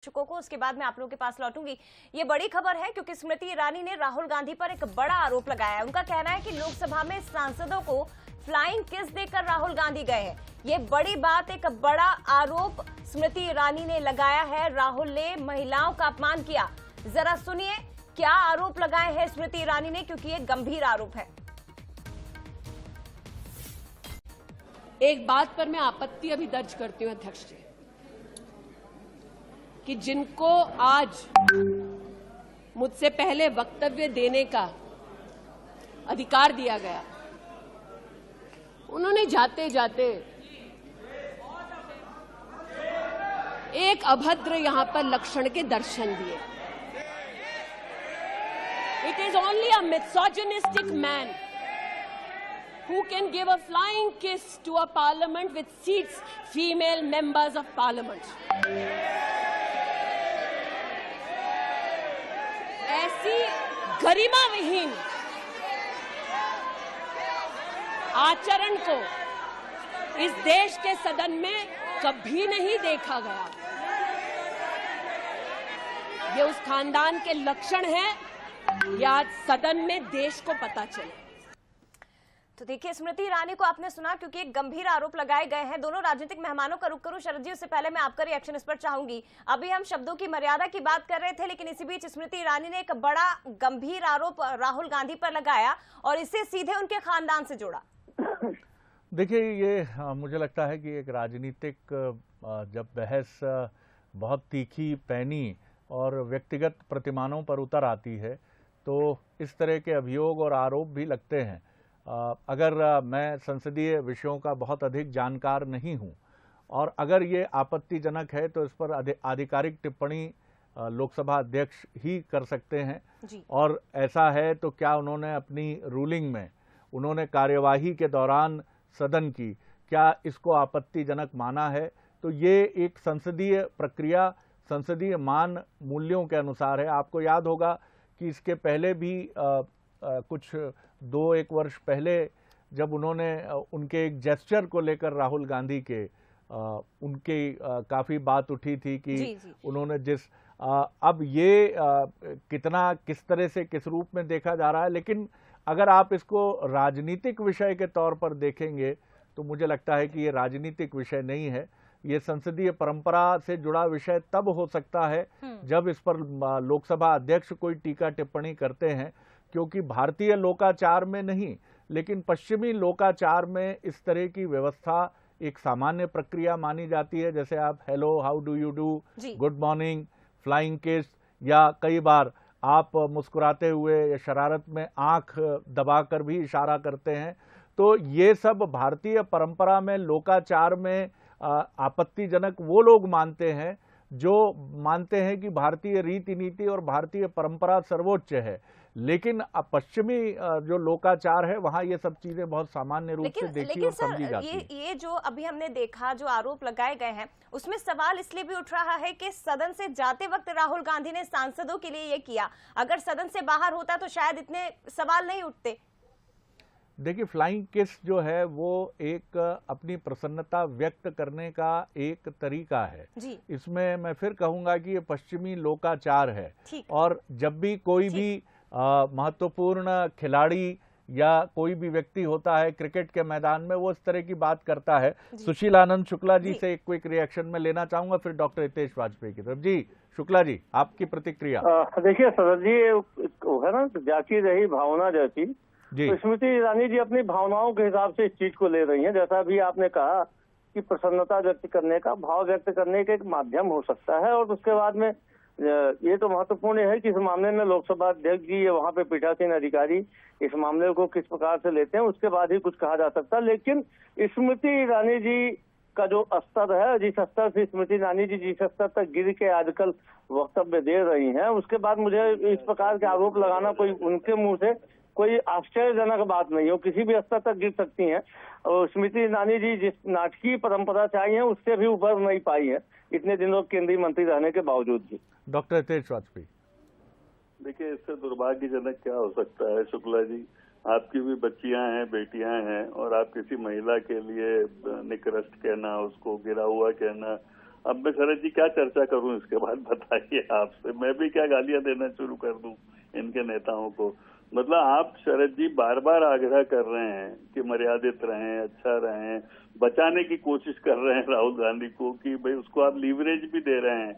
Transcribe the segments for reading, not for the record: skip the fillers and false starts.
दर्शकों को, उसके बाद मैं आप लोगों के पास लौटूंगी। ये बड़ी खबर है क्योंकि स्मृति ईरानी ने राहुल गांधी पर एक बड़ा आरोप लगाया है। उनका कहना है कि लोकसभा में सांसदों को फ्लाइंग किस देकर राहुल गांधी गए हैं। ये बड़ी बात, एक बड़ा आरोप स्मृति ईरानी ने लगाया है। राहुल ने महिलाओं का अपमान किया। जरा सुनिए क्या आरोप लगाए हैं स्मृति ईरानी ने, क्योंकि ये गंभीर आरोप है। एक बात पर मैं आपत्ति अभी दर्ज करती हूं अध्यक्ष जी, कि जिनको आज मुझसे पहले वक्तव्य देने का अधिकार दिया गया, उन्होंने जाते जाते एक अभद्र यहां पर लक्षण के दर्शन दिए। It is only a misogynistic man who can give a flying kiss to a parliament with seats female members of parliament. ऐसी गरिमा विहीन आचरण को इस देश के सदन में कभी नहीं देखा गया। ये उस खानदान के लक्षण हैं, ये आज सदन में देश को पता चले। तो देखिए, स्मृति ईरानी को आपने सुना, क्योंकि एक गंभीर आरोप लगाए गए हैं। दोनों राजनीतिक मेहमानों का रुख करूं। शरद जी, उससे पहले मैं आपका रिएक्शन इस पर चाहूंगी। अभी हम शब्दों की मर्यादा की बात कर रहे थे, लेकिन इसी बीच स्मृति ईरानी ने एक बड़ा गंभीर आरोप राहुल गांधी पर लगाया और इसे सीधे उनके खानदान से जोड़ा। देखिए, ये मुझे लगता है कि एक राजनीतिक जब बहस बहुत तीखी, पैनी और व्यक्तिगत प्रतिमानों पर उतर आती है, तो इस तरह के अभियोग और आरोप भी लगते हैं। अगर मैं संसदीय विषयों का बहुत अधिक जानकार नहीं हूं और अगर ये आपत्तिजनक है तो इस पर आधिकारिक टिप्पणी लोकसभा अध्यक्ष ही कर सकते हैं जी। और ऐसा है तो क्या उन्होंने अपनी रूलिंग में, उन्होंने कार्यवाही के दौरान सदन की, क्या इसको आपत्तिजनक माना है? तो ये एक संसदीय प्रक्रिया, संसदीय मान मूल्यों के अनुसार है। आपको याद होगा कि इसके पहले भी कुछ 2-1 वर्ष पहले जब उन्होंने उनके एक जेस्चर को लेकर राहुल गांधी के उनकी काफ़ी बात उठी थी कि जी। उन्होंने जिस अब ये कितना, किस तरह से, किस रूप में देखा जा रहा है, लेकिन अगर आप इसको राजनीतिक विषय के तौर पर देखेंगे तो मुझे लगता है कि ये राजनीतिक विषय नहीं है। ये संसदीय परंपरा से जुड़ा विषय तब हो सकता है जब इस पर लोकसभा अध्यक्ष कोई टीका टिप्पणी करते हैं, क्योंकि भारतीय लोकाचार में नहीं लेकिन पश्चिमी लोकाचार में इस तरह की व्यवस्था एक सामान्य प्रक्रिया मानी जाती है। जैसे आप hello, how do you do, good morning, flying kiss, या कई बार आप मुस्कुराते हुए या शरारत में आंख दबाकर भी इशारा करते हैं। तो ये सब भारतीय परंपरा में, लोकाचार में आपत्तिजनक वो लोग मानते हैं जो मानते हैं कि भारतीय रीति नीति और भारतीय परंपरा सर्वोच्च है। लेकिन पश्चिमी जो लोकाचार है वहां ये सब चीजें बहुत सामान्य रूप से देखी और समझी जाती है। ये जो अभी हमने देखा, जो आरोप लगाए गए हैं, उसमें सवाल इसलिए भी उठ रहा है कि सदन से जाते वक्त राहुल गांधी ने सांसदों के लिए ये किया। अगर सदन से बाहर होता तो शायद इतने सवाल नहीं उठते। देखिए, फ्लाइंग किस जो है वो एक अपनी प्रसन्नता व्यक्त करने का एक तरीका है जी। इसमें मैं फिर कहूंगा कि ये पश्चिमी लोकाचार है। और जब भी कोई भी महत्वपूर्ण खिलाड़ी या कोई भी व्यक्ति होता है क्रिकेट के मैदान में, वो इस तरह की बात करता है। सुशील आनंद शुक्ला जी से एक क्विक रिएक्शन में लेना चाहूंगा, फिर डॉक्टर हितेश वाजपेयी की तरफ। जी शुक्ला जी, आपकी प्रतिक्रिया। देखिए सरद जी, है ना, जाती रही भावना जैसी, तो स्मृति ईरानी जी अपनी भावनाओं के हिसाब से इस चीज को ले रही हैं। जैसा भी आपने कहा कि प्रसन्नता व्यक्त करने का, भाव व्यक्त करने का एक माध्यम हो सकता है। और उसके बाद में ये तो महत्वपूर्ण है कि इस मामले में लोकसभा अध्यक्ष जी, वहाँ पे पीठासीन अधिकारी इस मामले को किस प्रकार से लेते हैं, उसके बाद ही कुछ कहा जा सकता है। लेकिन स्मृति ईरानी जी का जो स्तर है, जिस स्तर से स्मृति ईरानी जी जिस स्तर तक गिर के आजकल वक्तव्य दे रही हैं, उसके बाद मुझे इस प्रकार के आरोप लगाना कोई उनके मुंह से कोई आश्चर्यजनक बात नहीं है। वो किसी भी स्तर तक गिर सकती हैं। और स्मृति ईरानी जी जिस नाटकीय परंपरा से आई हैं उससे भी उभर नहीं पाई है इतने दिनों केंद्रीय मंत्री रहने के बावजूद भी। डॉक्टर हितेश वाजपेयी। देखिए, इससे दुर्भाग्यजनक क्या हो सकता है शुक्ला जी? आपकी भी बच्चियां हैं, बेटियां हैं, और आप किसी महिला के लिए निकृष्ट कहना, उसको गिरा हुआ कहना, अब मैं शरद जी क्या चर्चा करूं इसके बाद, बताइए आपसे। मैं भी क्या गालियां देना शुरू कर दूं इनके नेताओं को? मतलब आप शरद जी बार बार आग्रह कर रहे हैं कि मर्यादित रहें, अच्छा रहें, बचाने की कोशिश कर रहे हैं राहुल गांधी को कि भाई उसको आप लीवरेज भी दे रहे हैं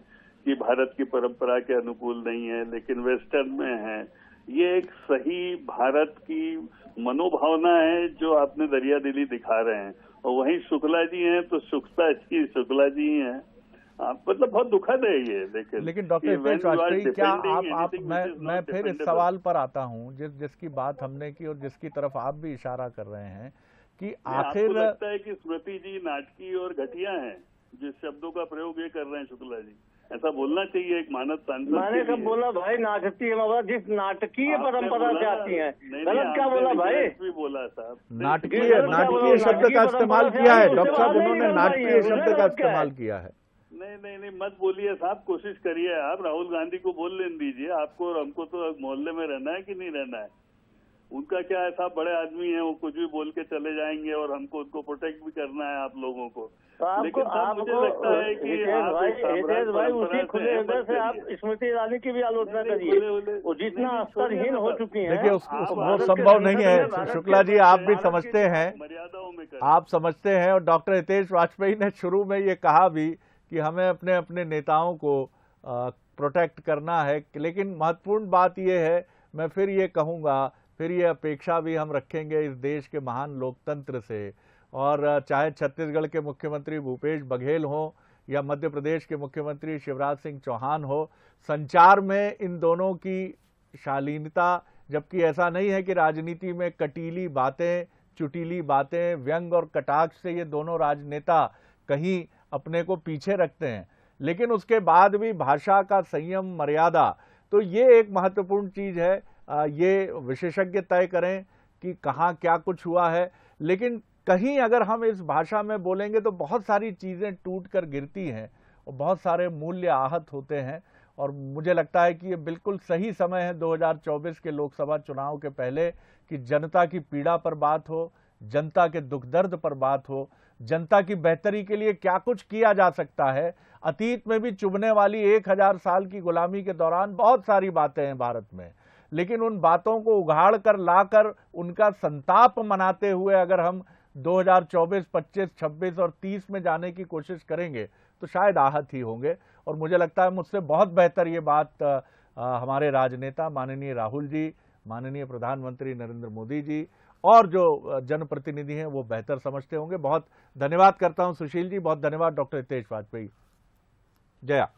कि भारत की परंपरा के अनुकूल नहीं है लेकिन वेस्टर्न में है। ये एक सही भारत की मनोभावना है जो आपने दरिया दिली दिखा रहे हैं। और वहीं शुक्ला जी हैं तो शुक्ला जी हैं। मतलब बहुत दुखद है ये। लेकिन डॉक्टर हितेश वाजपेयी, क्या आप मैं फिर इस सवाल पर आता हूं जिसकी बात हमने की और जिसकी तरफ आप भी इशारा कर रहे हैं कि आखिर आपको लगता है कि स्मृति जी नाटकी और घटिया हैं जिस शब्दों का प्रयोग ये कर रहे हैं शुक्ला जी? ऐसा बोलना चाहिए एक मानव सांसद। मैंने कब बोला भाई नाटकी है? जिस नाटकीय परंपरा से आती है, गलत क्या बोला भाई? भी बोला साहब, नाटकीय शब्द का इस्तेमाल किया है डॉक्टर साहब, उन्होंने नाटकीय शब्द का इस्तेमाल किया है। नहीं मत बोलिए साहब, कोशिश करिए आप। राहुल गांधी को बोल लेने दीजिए। आपको और हमको तो मोहल्ले में रहना है कि नहीं रहना है? उनका क्या है साहब, बड़े आदमी हैं, वो कुछ भी बोल के चले जाएंगे और हमको उनको प्रोटेक्ट भी करना है आप लोगों को। लेकिन मुझे लगता है कि हितेश भाई उसी खुले हृदय से आप स्मृति ईरानी की भी आलोचना करिए, वो जितना स्तरहीन हो चुकी है। देखिए वो संभव नहीं है शुक्ला जी, आप भी समझते हैं, मर्यादाओं में आप समझते हैं। और डॉक्टर हितेश वाजपेयी ने शुरू में ये कहा भी कि हमें अपने अपने नेताओं को प्रोटेक्ट करना है। लेकिन महत्वपूर्ण बात ये है, मैं फिर ये कहूँगा, फिर ये अपेक्षा भी हम रखेंगे इस देश के महान लोकतंत्र से, और चाहे छत्तीसगढ़ के मुख्यमंत्री भूपेश बघेल हो या मध्य प्रदेश के मुख्यमंत्री शिवराज सिंह चौहान हो, संचार में इन दोनों की शालीनता, जबकि ऐसा नहीं है कि राजनीति में कटीली बातें, चुटीली बातें, व्यंग और कटाक्ष से ये दोनों राजनेता कहीं अपने को पीछे रखते हैं, लेकिन उसके बाद भी भाषा का संयम, मर्यादा, तो ये एक महत्वपूर्ण चीज है। ये विशेषज्ञ तय करें कि कहाँ क्या कुछ हुआ है, लेकिन कहीं अगर हम इस भाषा में बोलेंगे तो बहुत सारी चीजें टूट कर गिरती हैं और बहुत सारे मूल्य आहत होते हैं। और मुझे लगता है कि ये बिल्कुल सही समय है 2024 के लोकसभा चुनाव के पहले कि जनता की पीड़ा पर बात हो, जनता के दुख दर्द पर बात हो, जनता की बेहतरी के लिए क्या कुछ किया जा सकता है। अतीत में भी चुभने वाली 1000 साल की गुलामी के दौरान बहुत सारी बातें हैं भारत में, लेकिन उन बातों को उघाड़ कर लाकर उनका संताप मनाते हुए अगर हम 2024, 25, 26 और 30 में जाने की कोशिश करेंगे तो शायद आहत ही होंगे। और मुझे लगता है मुझसे बहुत बेहतर ये बात हमारे राजनेता माननीय राहुल जी, माननीय प्रधानमंत्री नरेंद्र मोदी जी और जो जनप्रतिनिधि हैं वो बेहतर समझते होंगे। बहुत धन्यवाद करता हूं सुशील जी, बहुत धन्यवाद डॉक्टर हितेश वाजपेयी। जया।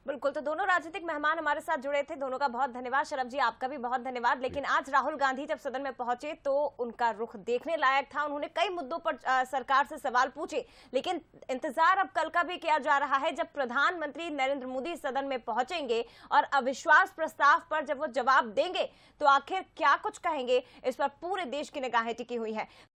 बिल्कुल, तो दोनों राजनीतिक मेहमान हमारे साथ जुड़े थे, दोनों का बहुत धन्यवाद। शरद जी आपका भी बहुत धन्यवाद। लेकिन आज राहुल गांधी जब सदन में पहुंचे तो उनका रुख देखने लायक था। उन्होंने कई मुद्दों पर सरकार से सवाल पूछे, लेकिन इंतजार अब कल का भी किया जा रहा है जब प्रधानमंत्री नरेंद्र मोदी सदन में पहुंचेंगे और अविश्वास प्रस्ताव पर जब वो जवाब देंगे तो आखिर क्या कुछ कहेंगे, इस पर पूरे देश की निगाहें टिकी हुई है।